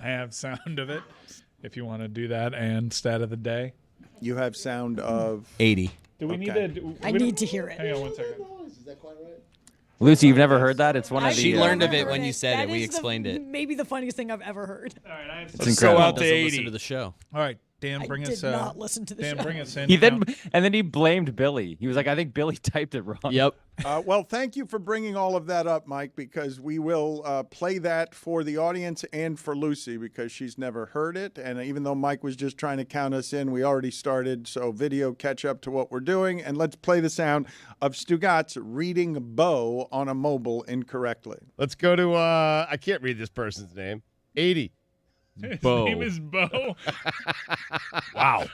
I have sound of it, if you want to do that, and stat of the day. You have sound of 80. Do we need to? I need to hear it. Hang on one second. Is that quite right? Lucy, you've never heard that? It's one of the... She learned of it Never when heard you said it. That We is explained it. Maybe the funniest thing I've ever heard. All right, I have It's incredible. Go out to Doesn't 80. listen to the show. All right, Dan, bring I us. did not listen to the Dan, show. bring us in. He then blamed Billy. He was like, I think Billy typed it wrong. Yep. well, thank you for bringing all of that up, Mike, because we will play that for the audience and for Lucy because she's never heard it. And even though Mike was just trying to count us in, we already started. So video catch up to what we're doing. And let's play the sound of Stugotz reading Bo on a mobile incorrectly. Let's go to, I can't read this person's name. 80. His Bo. name is Bo. Wow.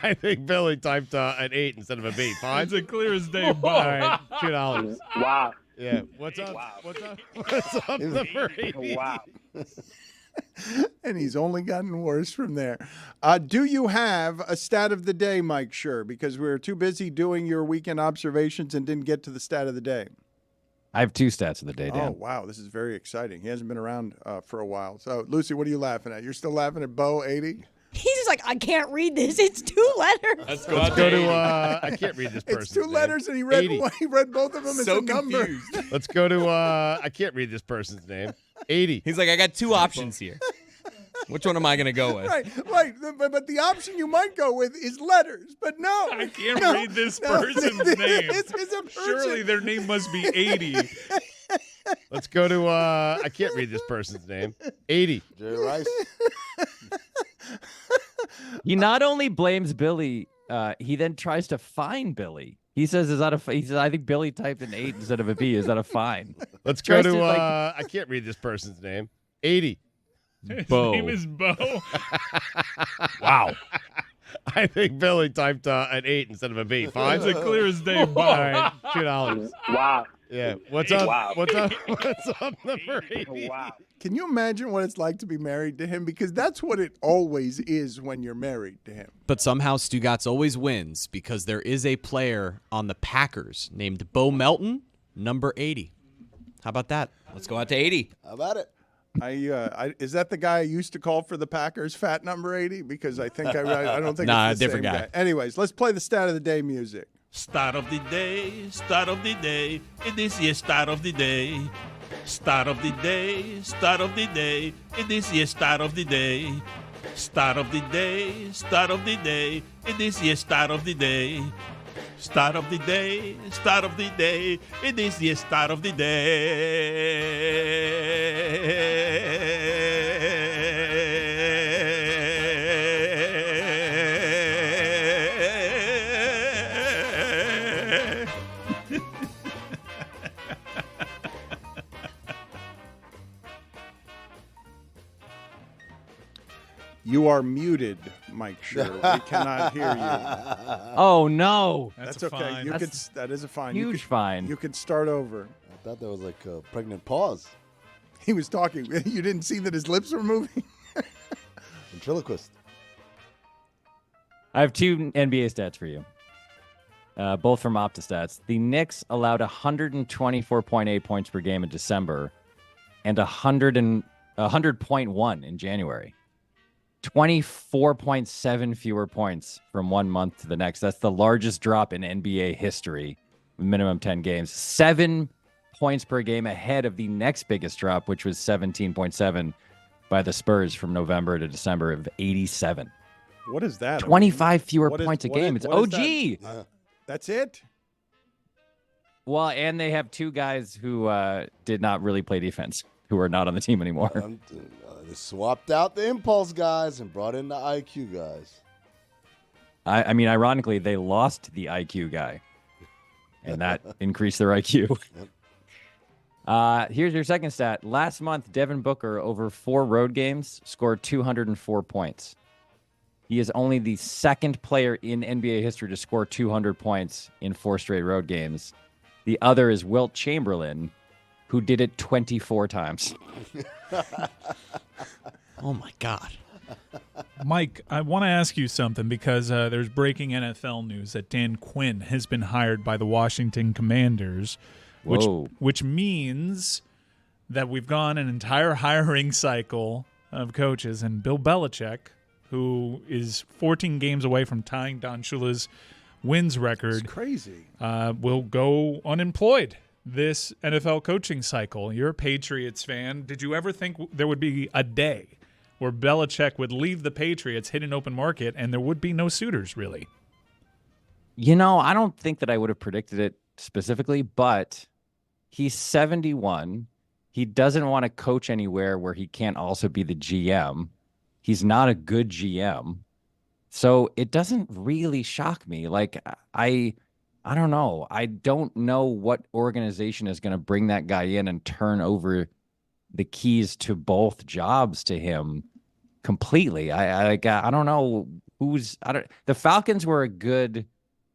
I think Billy typed an 8 instead of a B. Fine. It's a clear as day, Bo. All right, $2. Wow. Yeah. What's up? Wow. What's up? What's up, number 80? Wow. And he's only gotten worse from there. Do you have a stat of the day, Mike Schur? Because we were too busy doing your weekend observations and didn't get to the stat of the day. I have 2 stats of the day, Dan. Oh, wow. This is very exciting. He hasn't been around for a while. So, Lucy, what are you laughing at? You're still laughing at Bo 80? He's just like, I can't read this. It's 2 letters. Let's go to, I can't read this person's It's 2 name. letters, and he read 80. he read both of them as So a number. confused. Let's go to, I can't read this person's name. 80. He's like, I got 2 options here. Which one am I going to go with? Right. But the option you might go with is letters. But no. I can't read this person's name. It's a person. Surely their name must be 80. Let's go to, I can't read this person's name. 80. Jerry Rice. He not only blames Billy, he then tries to fine Billy. He says, he says, I think Billy typed an 8 instead of a B. Is that a fine? Let's go Tries to, to, I can't read this person's name. 80. His Bo. name is Bo. Wow. I think Billy typed an 8 instead of a B. Fine. It's a clear as day, Bo. All right, $2. Wow. Yeah. What's up? Wow. What's up? What's up, number 80? Wow. Can you imagine what it's like to be married to him? Because that's what it always is when you're married to him. But somehow Stugotz always wins because there is a player on the Packers named Bo Melton, number 80. How about that? Let's go out to 80. How about it? Is that the guy I used to call for the Packers, fat number 80? Because I think I don't think Nah, it's the different same guy. Anyways, let's play the stat of the day music. Start of the day, start of the day. It is your start of the day. Start of the day, start of the day. It is your start of the day. Start of the day, start of the day. It is your start of the day. Start of the day, start of the day. It is the start of the day. You are muted, Mike Schur. We cannot hear you. Oh, no. That's okay. a fine. That is a fine. Huge fine. You could start over. I thought that was like a pregnant pause. He was talking. You didn't see that his lips were moving? Ventriloquist. I have 2 NBA stats for you, both from OptaStats. The Knicks allowed 124.8 points per game in December and 100.1 in January. 24.7 fewer points from one month to the next. That's the largest drop in NBA history, minimum 10 games. 7 points per game ahead of the next biggest drop, which was 17.7 by the Spurs from November to December of 87. What is that? 25 fewer What is- points a what game. is- It's what is OG. that? That's it? Well, and they have 2 guys who did not really play defense, who are not on the team anymore. They swapped out the impulse guys and brought in the IQ guys. I mean, ironically, they lost the IQ guy, and that increased their IQ. Here's your second stat. Last month, Devin Booker, over 4 road games, scored 204 points. He is only the second player in NBA history to score 200 points in 4 straight road games. The other is Wilt Chamberlain, who did it 24 times. Oh, my God. Mike, I want to ask you something because there's breaking NFL news that Dan Quinn has been hired by the Washington Commanders, Whoa. which means that we've gone an entire hiring cycle of coaches, and Bill Belichick, who is 14 games away from tying Don Shula's wins record, It's crazy. will go unemployed this NFL coaching cycle. You're a Patriots fan. Did you ever think there would be a day where Belichick would leave the Patriots, hit an open market, and there would be no suitors, really? I don't think that I would have predicted it specifically, but he's 71. He doesn't want to coach anywhere where he can't also be the GM. He's not a good GM. So it doesn't really shock me. Like, I don't know. I don't know what organization is going to bring that guy in and turn over the keys to both jobs to him completely. I don't know the Falcons were a good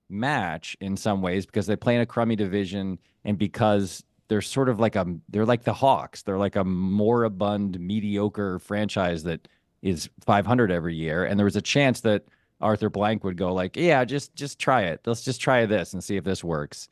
match in some ways because they play in a crummy division and because they're sort of they're like the Hawks. They're like a moribund, mediocre franchise that is 500 every year. And there was a chance that Arthur Blank would go like, yeah, just try it. Let's just try this and see if this works.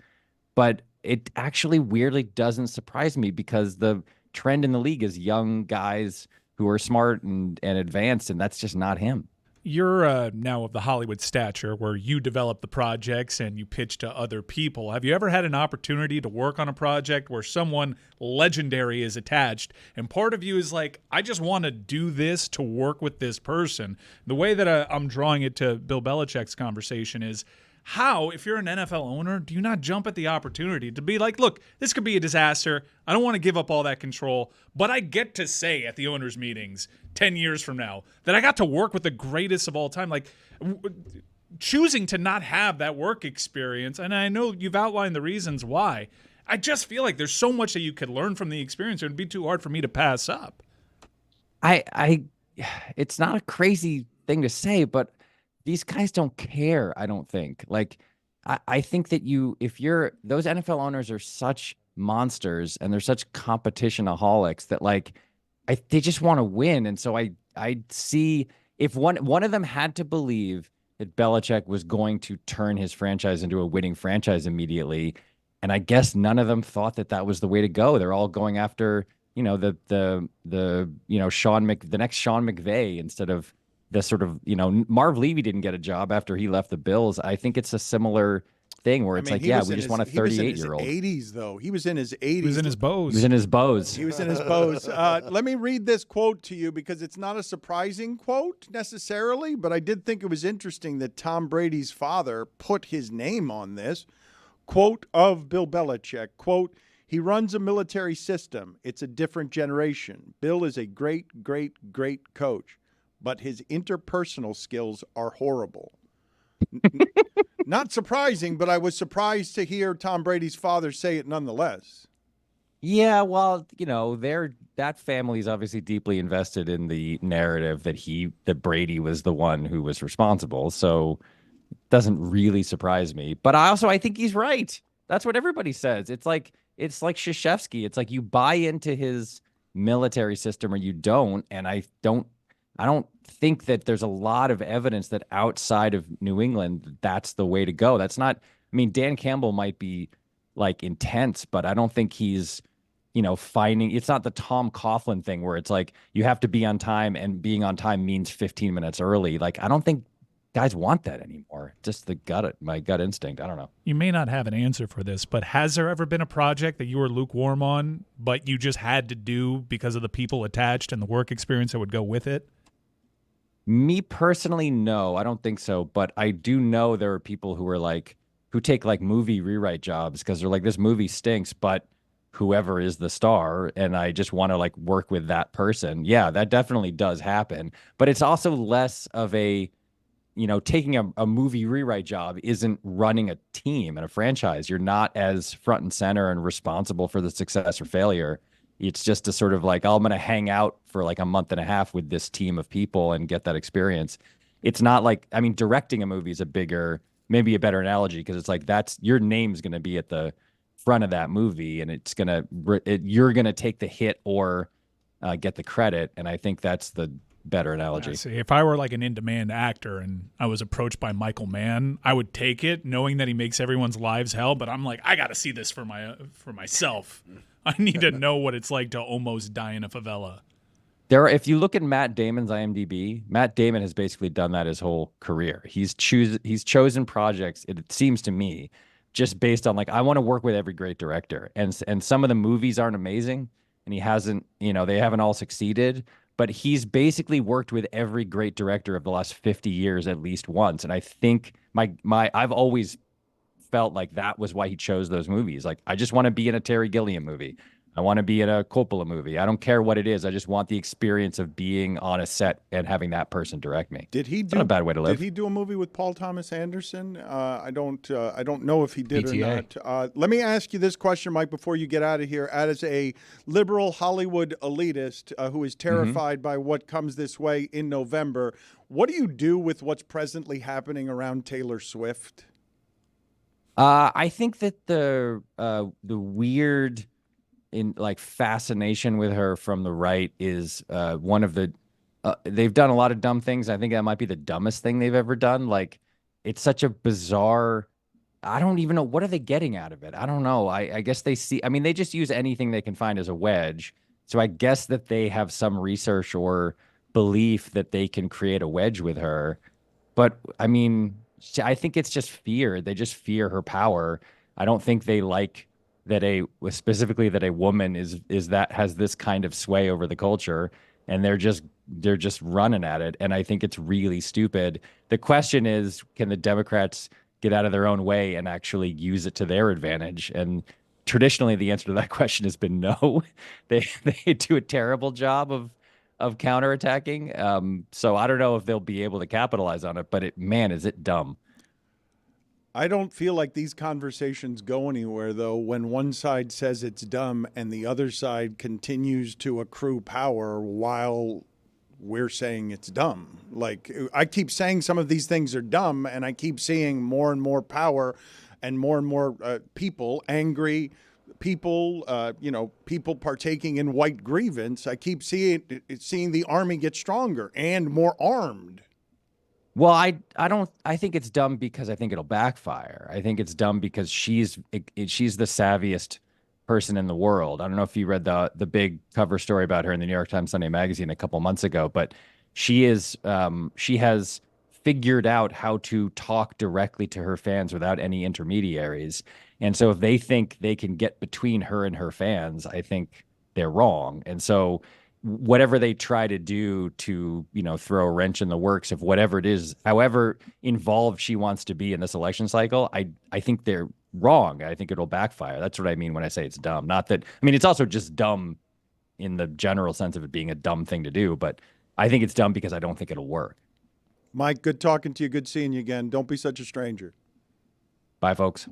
But it actually weirdly doesn't surprise me because the trend in the league is young guys who are smart and advanced, and that's just not him. You're now of the Hollywood stature where you develop the projects and you pitch to other people. Have you ever had an opportunity to work on a project where someone legendary is attached and part of you is like, I just want to do this to work with this person? The way that I'm drawing it to Bill Belichick's conversation is, how, if you're an NFL owner, do you not jump at the opportunity to be like, look, this could be a disaster. I don't want to give up all that control, but I get to say at the owners' meetings 10 years from now that I got to work with the greatest of all time. Like, choosing to not have that work experience, and I know you've outlined the reasons why, I just feel like there's so much that you could learn from the experience. It would be too hard for me to pass up. It's not a crazy thing to say, but these guys don't care, I don't think. Like, I think that those NFL owners are such monsters and they're such competitionaholics that they just want to win. And so I see if one of them had to believe that Belichick was going to turn his franchise into a winning franchise immediately. And I guess none of them thought that was the way to go. They're all going after, the next Sean McVay instead of the sort of, Marv Levy didn't get a job after he left the Bills. I think it's a similar thing where it's we just want a 38-year-old. He was in his 80s, though. He was in his 80s. He was in his bows. He was in his bows. He was in his bows. Let me read this quote to you because it's not a surprising quote necessarily, but I did think it was interesting that Tom Brady's father put his name on this. Quote of Bill Belichick, quote, "He runs a military system. It's a different generation. Bill is a great, great, great coach, but his interpersonal skills are horrible." Not surprising, but I was surprised to hear Tom Brady's father say it nonetheless. Yeah, well, that family is obviously deeply invested in the narrative that Brady was the one who was responsible. So it doesn't really surprise me. But I think he's right. That's what everybody says. It's like Krzyzewski. It's like you buy into his military system or you don't. And I don't think that there's a lot of evidence that outside of New England, that's the way to go. That's not, Dan Campbell might be intense, but I don't think he's, it's not the Tom Coughlin thing where it's like you have to be on time and being on time means 15 minutes early. I don't think guys want that anymore. Just my gut instinct. I don't know. You may not have an answer for this, but has there ever been a project that you were lukewarm on, but you just had to do because of the people attached and the work experience that would go with it? Me personally, no, I don't think so. But I do know there are people who take movie rewrite jobs because they're like, this movie stinks, but whoever is the star, and I just want to work with that person. Yeah, that definitely does happen. But it's also less of a, taking a movie rewrite job isn't running a team and a franchise. You're not as front and center and responsible for the success or failure. It's just a sort of I'm going to hang out for a month and a half with this team of people and get that experience. It's not directing a movie is maybe a better analogy because it's that's your name's going to be at the front of that movie and you're going to take the hit or get the credit. And I think that's the better analogy. See, if I were an in-demand actor and I was approached by Michael Mann, I would take it knowing that he makes everyone's lives hell, but I'm I got to see this for myself. I need to know what it's like to almost die in a favela. If you look at Matt Damon's IMDb, Matt Damon has basically done that his whole career. He's chosen projects, it seems to me, just based on like, I want to work with every great director. And some of the movies aren't amazing, and he hasn't, they haven't all succeeded, but he's basically worked with every great director of the last 50 years at least once. And I think I've always felt like that was why he chose those movies. Like, I just want to be in a Terry Gilliam movie. I want to be in a Coppola movie. I don't care what it is. I just want the experience of being on a set and having that person direct me. Not a bad way to live. Did he do a movie with Paul Thomas Anderson? I don't know if he did PTA. or not. Let me ask you this question, Mike, before you get out of here. As a liberal Hollywood elitist who is terrified by what comes this way in November, what do you do with what's presently happening around Taylor Swift? I think that the weird fascination with her from the right is one of the they've done a lot of dumb things. I think that might be the dumbest thing they've ever done. Like, it's such a bizarre, I don't even know, what are they getting out of it? I don't know. I guess they just use anything they can find as a wedge. So I guess that they have some research or belief that they can create a wedge with her. But I mean, I think it's just fear. They just fear her power. I don't think they like that specifically that a woman has this kind of sway over the culture, and they're just running at it. And I think it's really stupid. The question is, can the Democrats get out of their own way and actually use it to their advantage? And traditionally, the answer to that question has been no. They do a terrible job of counterattacking. So I don't know if they'll be able to capitalize on it, but is it dumb. I don't feel like these conversations go anywhere, though, when one side says it's dumb and the other side continues to accrue power while we're saying it's dumb. Like, I keep saying some of these things are dumb, and I keep seeing more and more power and more people, angry people, people partaking in white grievance. I keep seeing the army get stronger and more armed. Well, I think it's dumb because I think it'll backfire. I think it's dumb because she's the savviest person in the world. I don't know if you read the big cover story about her in the New York Times Sunday Magazine a couple months ago, but she has figured out how to talk directly to her fans without any intermediaries. And so if they think they can get between her and her fans, I think they're wrong. And so whatever they try to do to, throw a wrench in the works of whatever it is, however involved she wants to be in this election cycle, I think they're wrong. I think it'll backfire. That's what I mean when I say it's dumb. Not that, it's also just dumb in the general sense of it being a dumb thing to do, but I think it's dumb because I don't think it'll work. Mike, good talking to you. Good seeing you again. Don't be such a stranger. Bye, folks.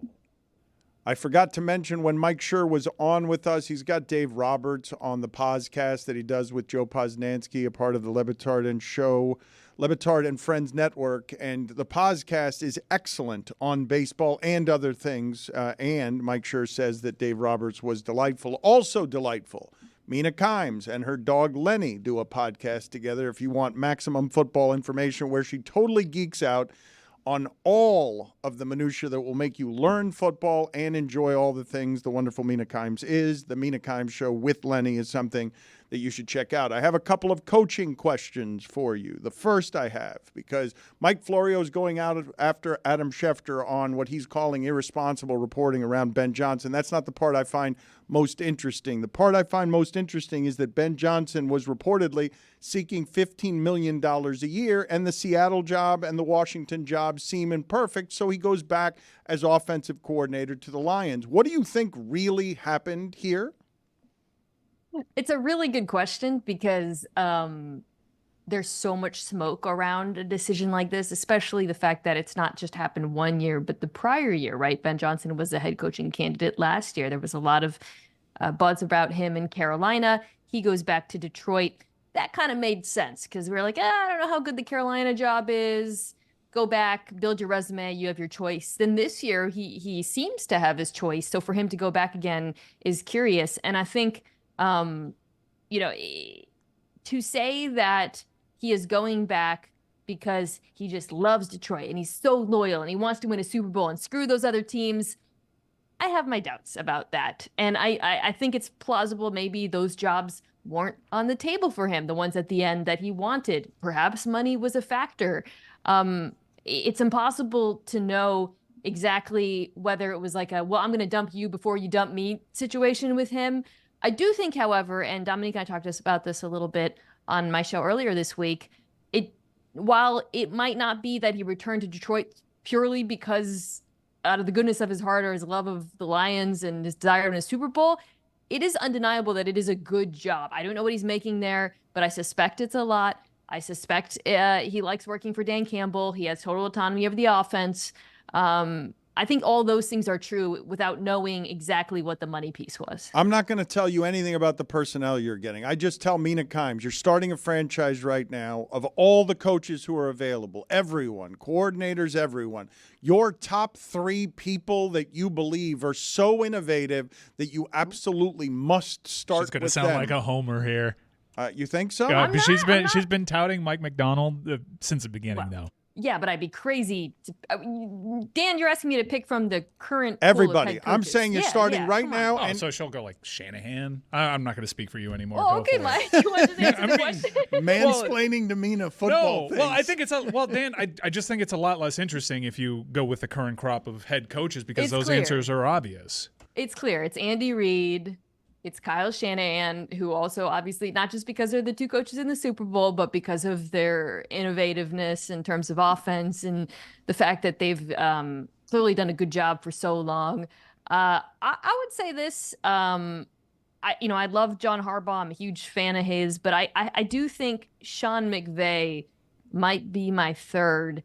I forgot to mention when Mike Schur was on with us, he's got Dave Roberts on the podcast that he does with Joe Posnanski, a part of the Le Batard Show, Le Batard and Friends Network. And the podcast is excellent on baseball and other things. And Mike Schur says that Dave Roberts was delightful. Also delightful, Mina Kimes and her dog Lenny do a podcast together. If you want maximum football information, where she totally geeks out on all of the minutia that will make you learn football and enjoy all the things the wonderful Mina Kimes is. The Mina Kimes Show with Lenny is something that you should check out. I have a couple of coaching questions for you. The first I have, because Mike Florio is going out after Adam Schefter on what he's calling irresponsible reporting around Ben Johnson. That's not the part I find most interesting. The part I find most interesting is that Ben Johnson was reportedly seeking $15 million a year, and the Seattle job and the Washington job seem imperfect, so he goes back as offensive coordinator to the Lions. What do you think really happened here? It's a really good question because there's so much smoke around a decision like this, especially the fact that it's not just happened one year, but the prior year, right? Ben Johnson was a head coaching candidate last year. There was a lot of buzz about him in Carolina. He goes back to Detroit. That kind of made sense because we were like, I don't know how good the Carolina job is. Go back, build your resume, you have your choice. Then this year, he seems to have his choice. So for him to go back again is curious. And I think to say that he is going back because he just loves Detroit and he's so loyal and he wants to win a Super Bowl and screw those other teams, I have my doubts about that. And I think it's plausible maybe those jobs weren't on the table for him, the ones at the end that he wanted. Perhaps money was a factor. It's impossible to know exactly whether it was like a, well, I'm going to dump you before you dump me situation with him. I do think, however, and Dominique and I talked to us about this a little bit on my show earlier this week, while it might not be that he returned to Detroit purely because out of the goodness of his heart or his love of the Lions and his desire to win a Super Bowl, it is undeniable that it is a good job. I don't know what he's making there, but I suspect it's a lot. I suspect he likes working for Dan Campbell. He has total autonomy over the offense. I think all those things are true without knowing exactly what the money piece was. I'm not going to tell you anything about the personnel you're getting. I just tell Mina Kimes, you're starting a franchise right now of all the coaches who are available, everyone, coordinators, everyone. Your top 3 people that you believe are so innovative that you absolutely must start with them. She's going to sound like a homer here. You think so? But she's been touting Mike McDonald since the beginning, though. Yeah, but I'd be crazy. Dan, you're asking me to pick from the current everybody. Pool of head I'm coaches. saying you're starting right now. And so she'll go like Shanahan. I'm not going to speak for you anymore. Oh, okay, Mike. You want to answer the question? Mansplaining to Mina football things. Well, I think Dan, I just think it's a lot less interesting if you go with the current crop of head coaches because those answers are obvious. It's clear. It's Andy Reid. It's Kyle Shanahan, who also obviously, not just because they're the 2 coaches in the Super Bowl, but because of their innovativeness in terms of offense and the fact that they've clearly done a good job for so long. I would say this. I love John Harbaugh. I'm a huge fan of his, but I do think Sean McVay might be my third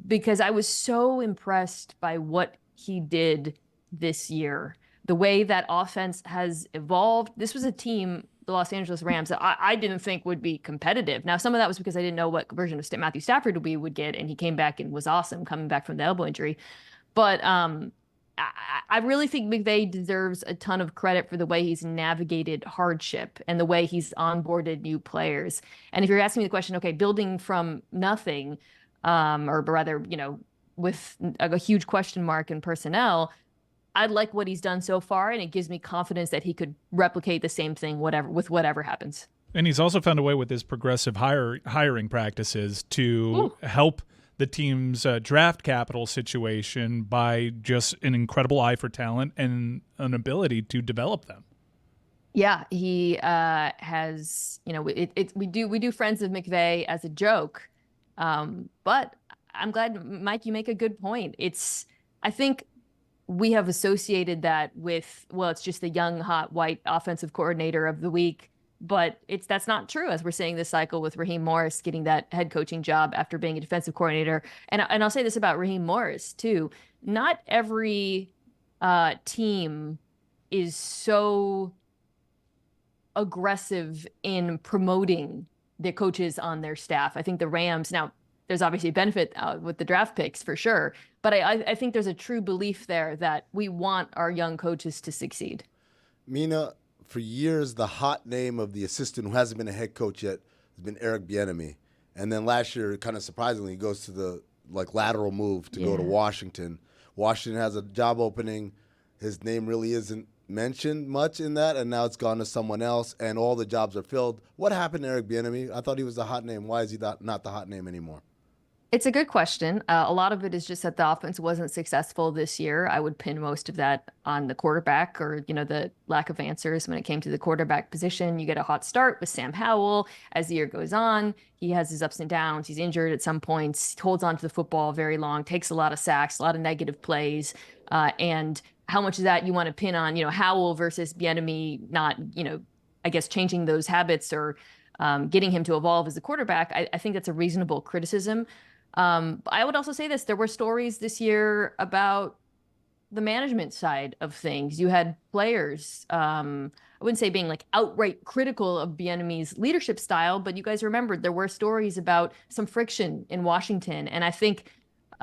because I was so impressed by what he did this year. The way that offense has evolved. This was a team, the Los Angeles Rams, that I didn't think would be competitive. Now, some of that was because I didn't know what version of Matthew Stafford we would get, and he came back and was awesome coming back from the elbow injury. But I really think McVay deserves a ton of credit for the way he's navigated hardship and the way he's onboarded new players. And if you're asking me the question, okay, building from nothing, or rather, with a huge question mark in personnel, I like what he's done so far, and it gives me confidence that he could replicate the same thing with whatever happens. And he's also found a way with his progressive hiring practices to help the team's draft capital situation by just an incredible eye for talent and an ability to develop them. Yeah, he has, we do Friends of McVay as a joke, but I'm glad, Mike, you make a good point. I think we have associated that with, it's just the young, hot, white offensive coordinator of the week. But that's not true, as we're seeing this cycle with Raheem Morris getting that head coaching job after being a defensive coordinator. And I'll say this about Raheem Morris, too. Not every team is so aggressive in promoting the coaches on their staff. I think the Rams, now, there's obviously a benefit with the draft picks for sure. But I think there's a true belief there that we want our young coaches to succeed. Mina, for years, the hot name of the assistant who hasn't been a head coach yet has been Eric Bieniemy. And then last year, kind of surprisingly, he goes to the lateral move to go to Washington. Washington has a job opening. His name really isn't mentioned much in that, and now it's gone to someone else, and all the jobs are filled. What happened to Eric Bieniemy? I thought he was the hot name. Why is he not the hot name anymore? It's a good question. A lot of it is just that the offense wasn't successful this year. I would pin most of that on the quarterback or, the lack of answers when it came to the quarterback position. You get a hot start with Sam Howell. As the year goes on, he has his ups and downs. He's injured at some points, holds on to the football very long, takes a lot of sacks, a lot of negative plays. And how much of that you want to pin on, Howell versus Bieniemy not, I guess changing those habits or getting him to evolve as a quarterback. I think that's a reasonable criticism. I would also say this. There were stories this year about the management side of things. You had players, I wouldn't say being outright critical of Bieniemy's leadership style, but you guys remembered there were stories about some friction in Washington. And I think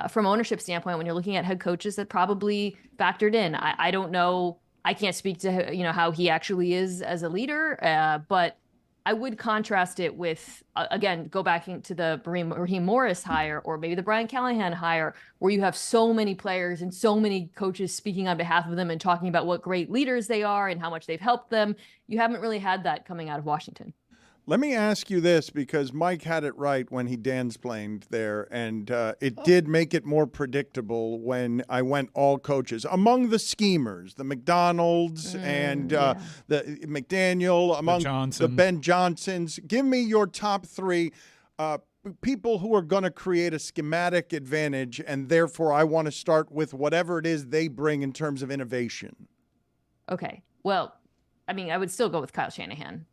from ownership standpoint, when you're looking at head coaches, that probably factored in. I don't know. I can't speak to, how he actually is as a leader, but I would contrast it with, again, go back into the Raheem Morris hire or maybe the Brian Callahan hire, where you have so many players and so many coaches speaking on behalf of them and talking about what great leaders they are and how much they've helped them. You haven't really had that coming out of Washington. Let me ask you this, because Mike had it right when he dansplaned there, and it did make it more predictable when I went all coaches. Among the schemers, the McDonald's and the McDaniel, among the Ben Johnsons, give me your top three people who are going to create a schematic advantage, and therefore I want to start with whatever it is they bring in terms of innovation. Okay. Well, I mean, I would still go with Kyle Shanahan.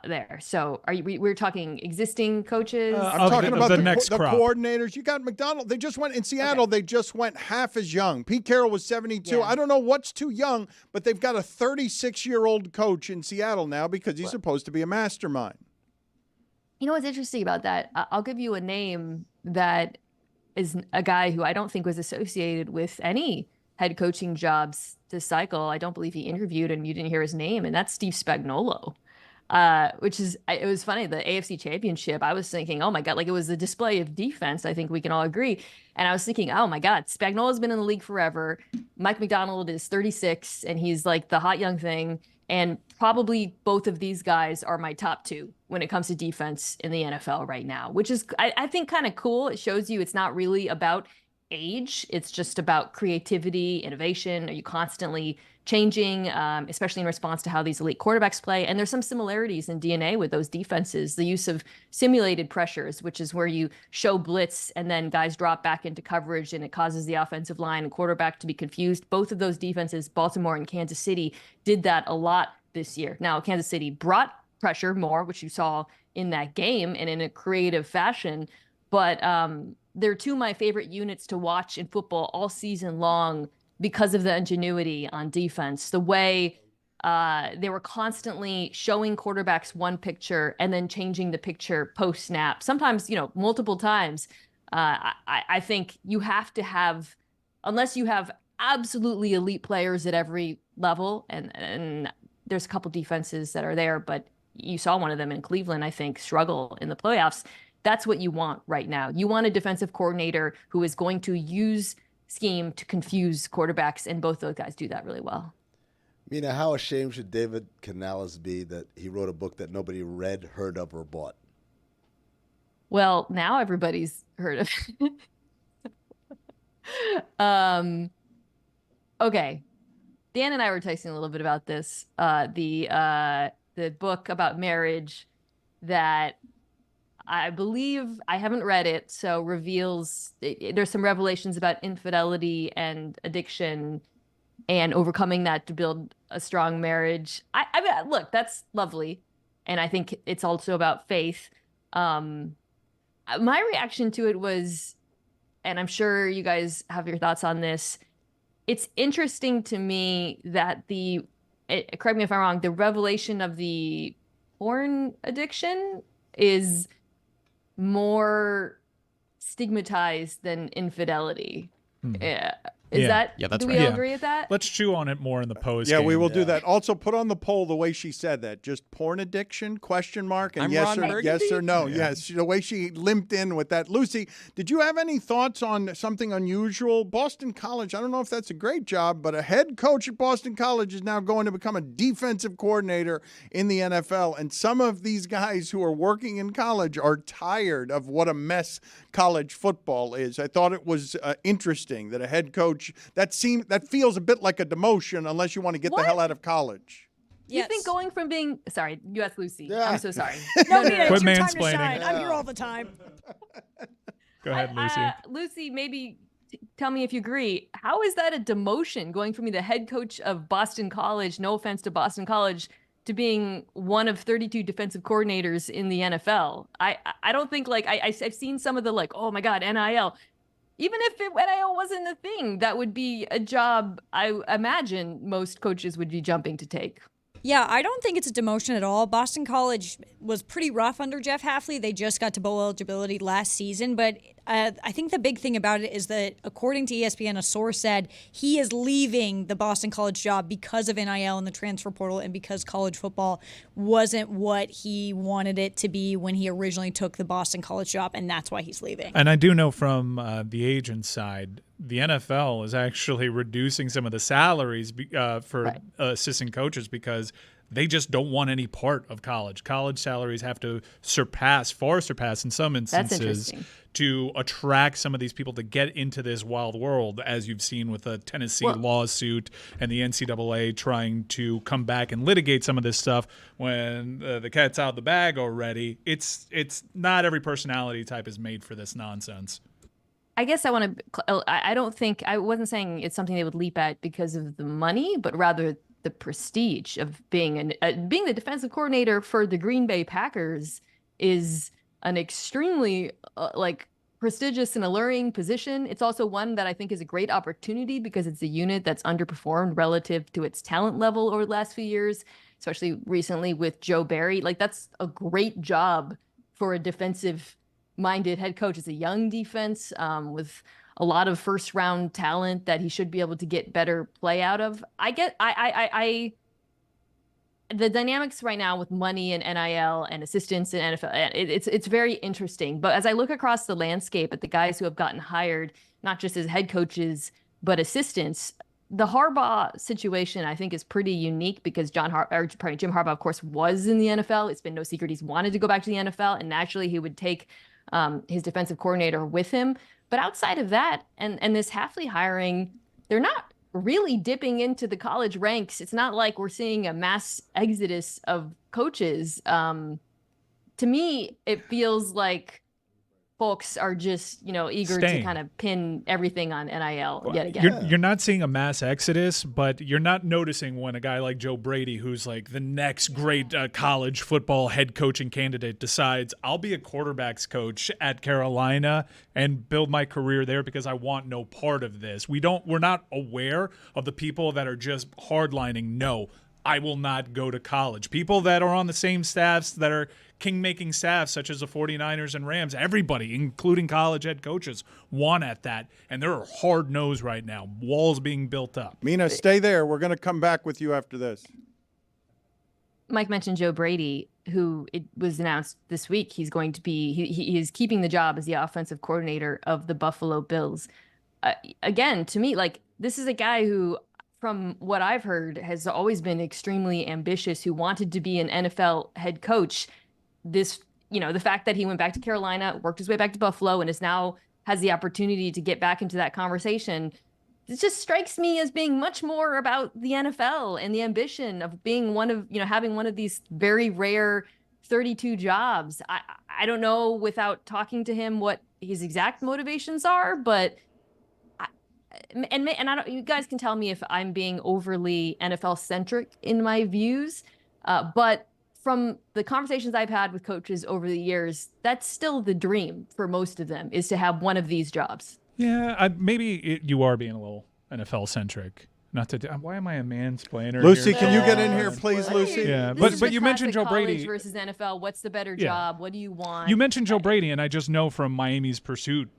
There. So we're talking existing coaches? I'm talking about the next crop. Coordinators. You got McDonald. They just went in Seattle. Okay. They just went half as young. Pete Carroll was 72. Yeah. I don't know what's too young, but they've got a 36-year-old coach in Seattle now because he's supposed to be a mastermind. You know what's interesting about that? I'll give you a name that is a guy who I don't think was associated with any head coaching jobs this cycle. I don't believe he interviewed and you didn't hear his name, and that's Steve Spagnuolo. Which is, it was funny, the AFC Championship, I was thinking, oh my God, like it was a display of defense, I think we can all agree. And I was thinking, oh my God, Spagnuolo's been in the league forever. Mike McDonald is 36 and he's like the hot young thing. And probably both of these guys are my top two when it comes to defense in the NFL right now, which is, I think, kind of cool. It shows you it's not really about age. It's just about creativity, innovation. Are you constantly changing, especially in response to how these elite quarterbacks play? And there's some similarities in DNA with those defenses. The use of simulated pressures, which is where you show blitz and then guys drop back into coverage and it causes the offensive line and quarterback to be confused. Both of those defenses, Baltimore and Kansas City, did that a lot this year. Now, Kansas City brought pressure more, which you saw in that game and in a creative fashion. But they're two of my favorite units to watch in football all season long because of the ingenuity on defense, the way they were constantly showing quarterbacks one picture and then changing the picture post snap, sometimes, multiple times. I think you have to have, unless you have absolutely elite players at every level, and there's a couple defenses that are there, but you saw one of them in Cleveland, I think, struggle in the playoffs. That's what you want right now. You want a defensive coordinator who is going to use scheme to confuse quarterbacks, and both those guys do that really well. Mina, how ashamed should David Canales be that he wrote a book that nobody read, heard of, or bought? Well, now everybody's heard of it. Okay. Dan and I were texting a little bit about this. The book about marriage that I believe, I haven't read it, so reveals, there's some revelations about infidelity and addiction and overcoming that to build a strong marriage. I mean, look, that's lovely. And I think it's also about faith. My reaction to it was, and I'm sure you guys have your thoughts on this, it's interesting to me that correct me if I'm wrong, the revelation of the porn addiction is more stigmatized than infidelity. Do we all agree with that? Let's chew on it more in the post. Yeah, we will do that. Also, put on the poll the way she said that. Just porn addiction, ? And yes or no. Yeah. Yes, the way she limped in with that. Lucy, did you have any thoughts on something unusual? Boston College, I don't know if that's a great job, but a head coach at Boston College is now going to become a defensive coordinator in the NFL. And some of these guys who are working in college are tired of what a mess college football is. I thought it was interesting that a head coach, that feels a bit like a demotion unless you want to get the hell out of college. You think going from being, sorry, you asked Lucy. Yeah. I'm so sorry. No, Quit it's your time to mansplaining. shine. I'm here all the time. Go ahead, Lucy. Lucy, maybe tell me if you agree. How is that a demotion, going from being the head coach of Boston College, no offense to Boston College, to being one of 32 defensive coordinators in the NFL? I don't think, I've seen some of the oh my God, NIL. Even if NIL wasn't a thing, that would be a job I imagine most coaches would be jumping to take. Yeah, I don't think it's a demotion at all. Boston College was pretty rough under Jeff Hafley. They just got to bowl eligibility last season, but I think the big thing about it is that, according to ESPN, a source said he is leaving the Boston College job because of NIL and the transfer portal, and because college football wasn't what he wanted it to be when he originally took the Boston College job, and that's why he's leaving. And I do know from the agent side, the NFL is actually reducing some of the salaries for assistant coaches because they just don't want any part of college. College salaries have to far surpass in some instances to attract some of these people to get into this wild world, as you've seen with the Tennessee lawsuit and the NCAA trying to come back and litigate some of this stuff when the cat's out of the bag already. It's not every personality type is made for this nonsense. I guess I wasn't saying it's something they would leap at because of the money, but rather the prestige of being the defensive coordinator for the Green Bay Packers is an extremely prestigious and alluring position. It's also one that I think is a great opportunity because it's a unit that's underperformed relative to its talent level over the last few years, especially recently with Joe Barry. That's a great job for a defensive-minded head coach. It's a young defense with a lot of first-round talent that he should be able to get better play out of. The dynamics right now with money and NIL and assistants and NFL, it's very interesting. But as I look across the landscape at the guys who have gotten hired, not just as head coaches, but assistants, the Harbaugh situation, I think, is pretty unique because Jim Harbaugh, of course, was in the NFL. It's been no secret he's wanted to go back to the NFL, and naturally he would take his defensive coordinator with him. But outside of that, and this Hafley hiring, they're not really dipping into the college ranks. It's not like we're seeing a mass exodus of coaches. To me, it feels like folks are just, eager to kind of pin everything on NIL yet again. You're not seeing a mass exodus, but you're not noticing when a guy like Joe Brady, who's like the next great college football head coaching candidate, decides I'll be a quarterbacks coach at Carolina and build my career there because I want no part of this. We're not aware of the people that are just hardlining, no, I will not go to college. People that are on the same staffs that are king-making staffs, such as the 49ers and Rams, everybody, including college head coaches, want at that. And they're hard-nosed right now. Walls being built up. Mina, stay there. We're going to come back with you after this. Mike mentioned Joe Brady, who it was announced this week he's going to be he is keeping the job as the offensive coordinator of the Buffalo Bills. Again, to me, this is a guy who, from what I've heard, has always been extremely ambitious, who wanted to be an NFL head coach. The fact that he went back to Carolina, worked his way back to Buffalo, and has the opportunity to get back into that conversation, it just strikes me as being much more about the NFL and the ambition of being having one of these very rare 32 jobs. I don't know, without talking to him, what his exact motivations are, but you guys can tell me if I'm being overly NFL centric in my views, but from the conversations I've had with coaches over the years, that's still the dream for most of them, is to have one of these jobs. Yeah, you are being a little NFL centric. Not to. Why am I a mansplainer? Lucy, here? can you get in here, please, Lucy? Yeah, This is but the you mentioned Joe classic Brady college versus NFL. What's the better job? What do you want? You mentioned Joe Brady, and I just know from Miami's pursuit,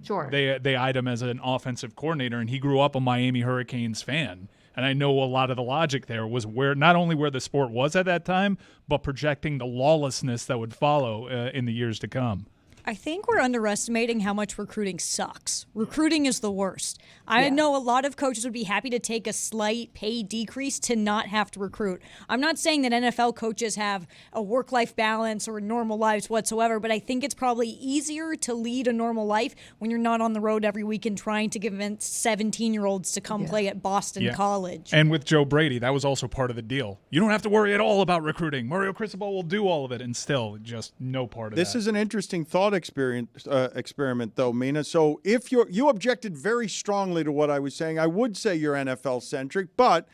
Sure. they eyed him as an offensive coordinator, and he grew up a Miami Hurricanes fan. And I know a lot of the logic there was not only where the sport was at that time, but projecting the lawlessness that would follow in the years to come. I think we're underestimating how much recruiting sucks. Recruiting is the worst. I know a lot of coaches would be happy to take a slight pay decrease to not have to recruit. I'm not saying that NFL coaches have a work-life balance or normal lives whatsoever, but I think it's probably easier to lead a normal life when you're not on the road every weekend trying to convince 17-year-olds to come play at Boston College. And with Joe Brady, that was also part of the deal. You don't have to worry at all about recruiting. Mario Cristobal will do all of it, and still just no part of This that. is an interesting thought experiment, though, Mina. So if you objected very strongly to what I was saying, I would say you're NFL-centric, but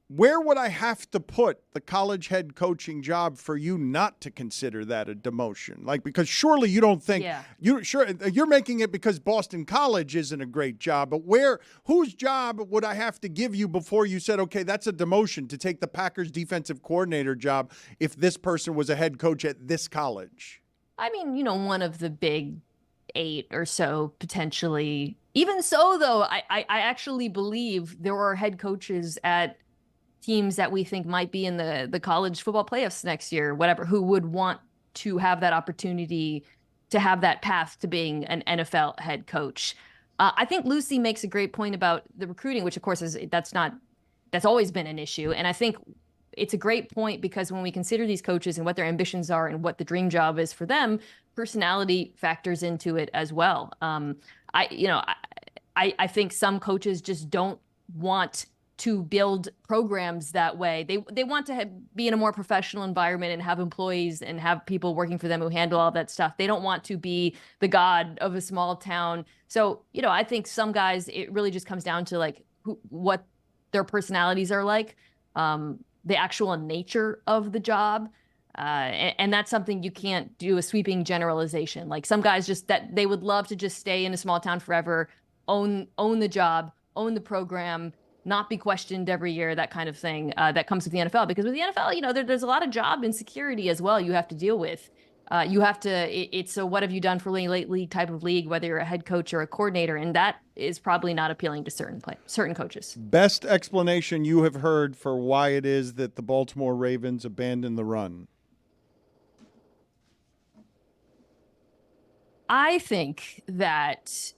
where would I have to put the college head coaching job for you not to consider that a demotion? Because surely you don't think you're making it because Boston College isn't a great job, but whose job would I have to give you before you said, okay, that's a demotion to take the Packers defensive coordinator job if this person was a head coach at this college? I mean, one of the big 8 or so potentially. Even so, though, I actually believe there are head coaches at teams that we think might be in the college football playoffs next year, whatever, who would want to have that opportunity to have that path to being an NFL head coach. I think Lucy makes a great point about the recruiting, which of course that's always been an issue. And I think it's a great point because when we consider these coaches and what their ambitions are and what the dream job is for them, personality factors into it as well. I think some coaches just don't want to build programs that way. They want to be in a more professional environment and have employees and have people working for them who handle all that stuff. They don't want to be the god of a small town. So, I think some guys, it really just comes down to like what their personalities are like, the actual nature of the job. And that's something you can't do a sweeping generalization. Like some guys just that they would love to just stay in a small town forever, own the job, own the program, not be questioned every year, that kind of thing that comes with the NFL. Because with the NFL, there's a lot of job insecurity as well you have to deal with. It's a what have you done for me lately type of league, whether you're a head coach or a coordinator. And that is probably not appealing to certain coaches. Best explanation you have heard for why it is that the Baltimore Ravens abandoned the run? I think that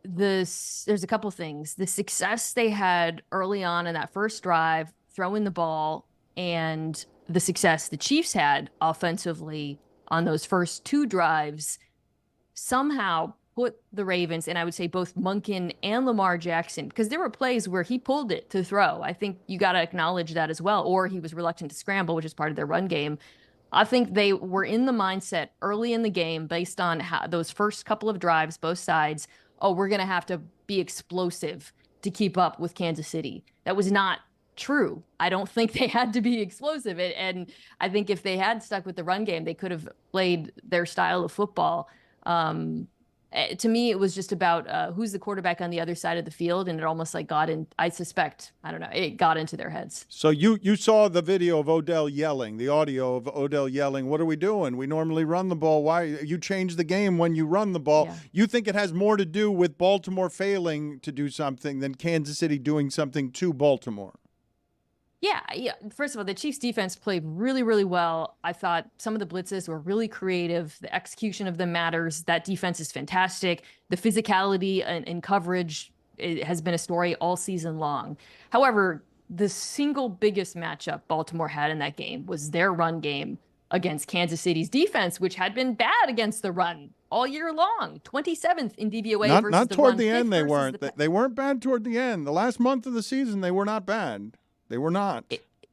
there's a couple things. The success they had early on in that first drive, throwing the ball, and the success the Chiefs had offensively on those first 2 drives somehow put the Ravens, and I would say both Monken and Lamar Jackson, because there were plays where he pulled it to throw. I think you got to acknowledge that as well, or he was reluctant to scramble, which is part of their run game. I think they were in the mindset early in the game based on how those first couple of drives, both sides, we're going to have to be explosive to keep up with Kansas City. That was not true. I don't think they had to be explosive. And I think if they had stuck with the run game, they could have played their style of football. To me, it was just about who's the quarterback on the other side of the field. And it almost like it got into their heads. So you saw the video of Odell yelling, the audio of Odell yelling, what are we doing? We normally run the ball. Why? You change the game when you run the ball. Yeah. You think it has more to do with Baltimore failing to do something than Kansas City doing something to Baltimore? Yeah. First of all, the Chiefs defense played really, really well. I thought some of the blitzes were really creative. The execution of them matters. That defense is fantastic. The physicality and coverage has been a story all season long. However, the single biggest matchup Baltimore had in that game was their run game against Kansas City's defense, which had been bad against the run all year long. 27th in DVOA versus not the toward run. The end, they weren't. They weren't bad toward the end. The last month of the season, they were not bad. They were not.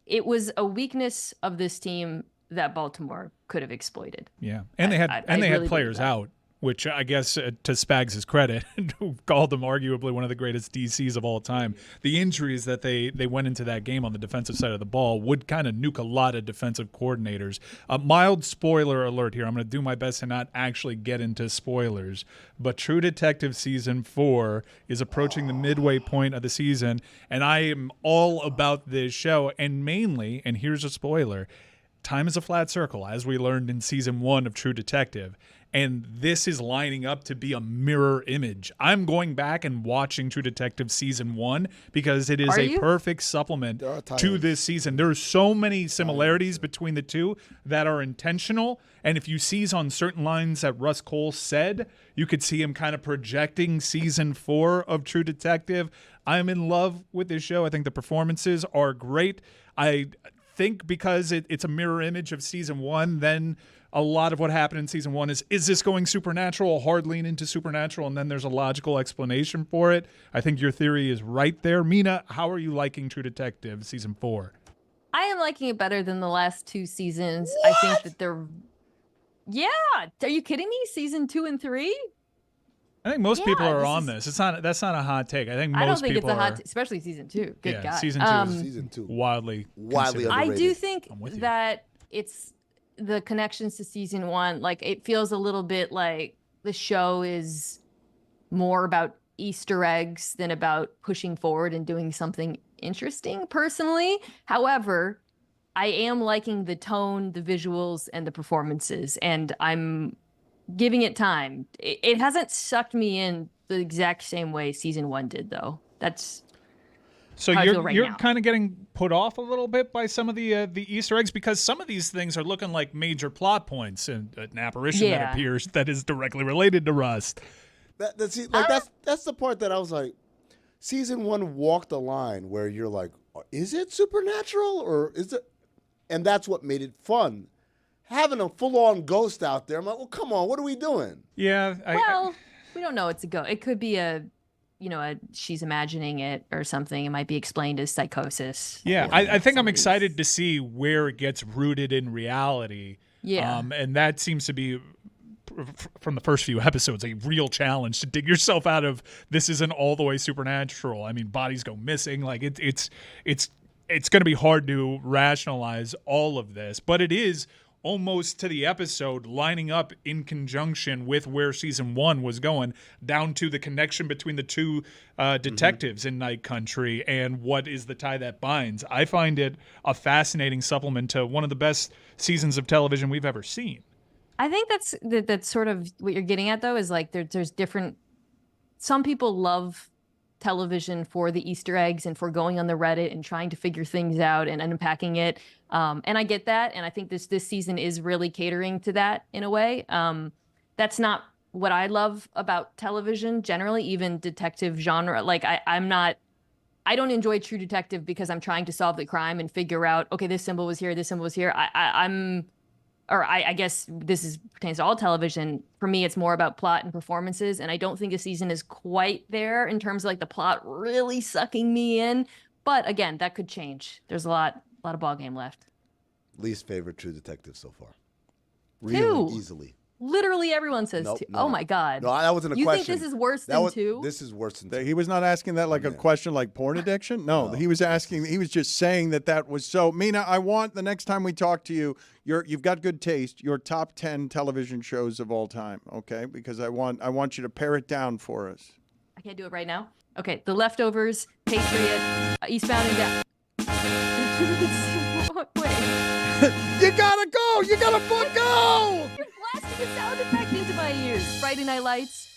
It was a weakness of this team that Baltimore could have exploited. Yeah, and they had players out, which I guess to Spags' credit, who called them arguably one of the greatest DCs of all time. The injuries that they went into that game on the defensive side of the ball would kind of nuke a lot of defensive coordinators. A mild spoiler alert here. I'm going to do my best to not actually get into spoilers, but True Detective Season 4 is approaching the midway point of the season, and I am all about this show, and mainly, and here's a spoiler, time is a flat circle, as we learned in Season 1 of True Detective. And this is lining up to be a mirror image. I'm going back and watching True Detective Season 1 because it is a perfect supplement to this season. There are so many similarities between the two that are intentional. And if you seize on certain lines that Russ Cole said, you could see him kind of projecting Season 4 of True Detective. I'm in love with this show. I think the performances are great. I think because it's a mirror image of Season 1, then a lot of what happened in Season 1 is this going supernatural, a hard lean into supernatural, and then there's a logical explanation for it. I think your theory is right there. Mina, how are you liking True Detective Season 4? I am liking it better than the last 2 seasons. What? I think that they're... Yeah! Are you kidding me? Season 2 and 3? I think most people are on this. That's not a hot take. I think most people I don't think it's a hot especially Season 2. Good God. Season 2 wildly underrated. I do think that it's the connections to Season 1, like it feels a little bit like the show is more about Easter eggs than about pushing forward and doing something interesting personally. However, I am liking the tone, the visuals, and the performances, and I'm giving it time. It hasn't sucked me in the exact same way season 1 did, though. That's so how I feel right you're now. kind of getting put off a little bit by some of the Easter eggs, because some of these things are looking like major plot points and an apparition that appears that is directly related to Rust. That's the part that I was like, season 1 walked a line where you're like, is it supernatural or is it? And that's what made it fun. Having a full-on ghost out there, I'm like, well, come on, what are we doing? Yeah. We don't know it's a ghost. It could be she's imagining it or something. It might be explained as psychosis. Yeah, I think I'm excited to see where it gets rooted in reality. Yeah. And that seems to be, from the first few episodes, a real challenge to dig yourself out of. This isn't all the way supernatural. I mean, bodies go missing. Like it's going to be hard to rationalize all of this, but it is almost to the episode lining up in conjunction with where season 1 was going, down to the connection between the two detectives in Night Country and what is the tie that binds. I find it a fascinating supplement to one of the best seasons of television we've ever seen. I think that's sort of what you're getting at, though, is like there's different. Some people love television for the Easter eggs and for going on the Reddit and trying to figure things out and unpacking it. And I get that. And I think this season is really catering to that in a way. That's not what I love about television generally, even detective genre. Like I don't enjoy True Detective because I'm trying to solve the crime and figure out, okay, this symbol was here, this symbol was here. I guess this pertains to all television. For me, it's more about plot and performances, and I don't think a season is quite there in terms of like the plot really sucking me in. But again, that could change. There's a lot of ball game left. Least favorite True Detective so far. 2. Really easily. Literally everyone says Nope, 2. no. Oh my God. No, that wasn't a you question. think this is worse than 2? This is worse than 2. He was not asking that like a question like porn addiction. No, he was asking. He was just saying that was so. Mina, I want the next time we talk to you, you've got good taste. Your top 10 television shows of all time, okay? Because I want you to pare it down for us. I can't do it right now. Okay, The Leftovers, Patriot, Eastbound and Down. Wait. You gotta go. You gotta go. You're blasting a sound effect into my ears. Friday Night Lights.